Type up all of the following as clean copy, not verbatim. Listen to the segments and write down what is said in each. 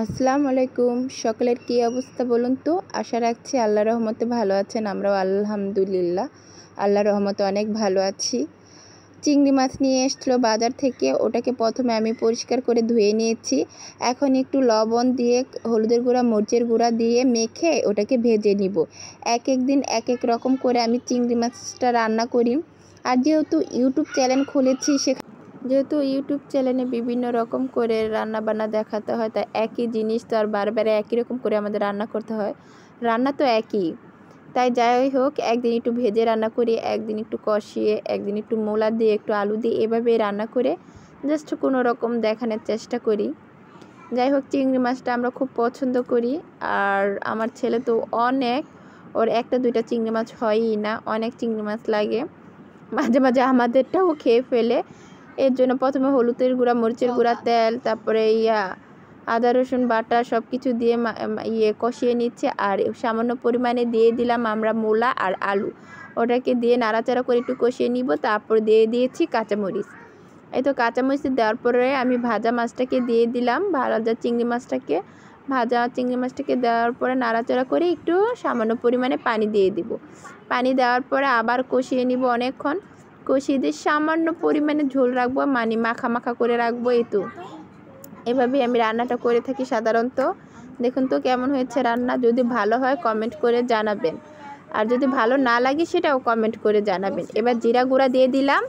আসসালামু আলাইকুম। সকলের কী অবস্থা বলুন তো? আশা রাখছি আল্লাহর রহমতে ভালো আছেন। আমরাও আলহামদুলিল্লাহ আল্লাহর রহমতে অনেক ভালো আছি। চিংড়ি মাছ নিয়ে এসেছিলো বাজার থেকে, ওটাকে প্রথমে আমি পরিষ্কার করে ধুয়ে নিয়েছি। এখন একটু লবণ দিয়ে, হলুদের গুঁড়া, মরিচের গুঁড়া দিয়ে মেখে ওটাকে ভেজে নিব। এক এক দিন এক এক রকম করে আমি চিংড়ি মাছটা রান্না করি। আর যেহেতু ইউটিউব চ্যানেল খুলেছি, যেহেতু ইউটিউব চ্যানেলে বিভিন্ন রকম করে রান্না বান্না দেখাতে হয়, তাই একই জিনিস তো আর বারবার একই রকম করে আমাদের রান্না করতে হয়। রান্না তো একই, তাই যাই হোক, একদিন একটু ভেজে রান্না করি, একদিন একটু কষিয়ে, একদিন একটু মোলা দিয়ে, একটু আলু দিয়ে, এভাবে রান্না করে জাস্ট কোনো রকম দেখানোর চেষ্টা করি। যাই হোক, চিংড়ি মাছটা আমরা খুব পছন্দ করি। আর আমার ছেলে তো অনেক, ওর একটা দুইটা চিংড়ি মাছ হয়ই না, অনেক চিংড়ি মাছ লাগে। মাঝে মাঝে আমাদেরটাও খেয়ে ফেলে। এর জন্য প্রথমে হলুদের গুঁড়া, মরিচের গুঁড়া, তেল, তারপরে আদা রসুন বাটা সব কিছু দিয়ে কষিয়ে নিচ্ছে। আর সামান্য পরিমাণে দিয়ে দিলাম আমরা মূলা আর আলু, ওটাকে দিয়ে নাড়াচাড়া করে একটু কষিয়ে নিব। তারপর দিয়ে দিয়েছি কাঁচামরিচ। এই তো কাঁচামরিচ দেওয়ার পরে আমি ভাজা মাছটাকে দিয়ে দিলাম, ভাজা চিংড়ি মাছটাকে দেওয়ার পরে নাড়াচাড়া করে একটু সামান্য পরিমাণে পানি দিয়ে দিব। পানি দেওয়ার পরে আবার কষিয়ে নিব অনেকক্ষণ। কষিয়ে দিয়ে সামান্য পরিমাণে ঝোল রাখবো, মানে মাখা মাখা করে রাখবো। এই তো এভাবেই আমি রান্নাটা করে থাকি সাধারণত। দেখুন তো কেমন হয়েছে রান্না। যদি ভালো হয় কমেন্ট করে জানাবেন, আর যদি ভালো না লাগে সেটাও কমেন্ট করে জানাবেন। এবার জিরা গুঁড়া দিয়ে দিলাম।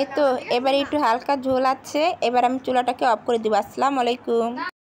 এই তো এবার একটু হালকা ঝোল আছে, এবার আমি চুলাটাকে অফ করে দিব। আসসালামু আলাইকুম।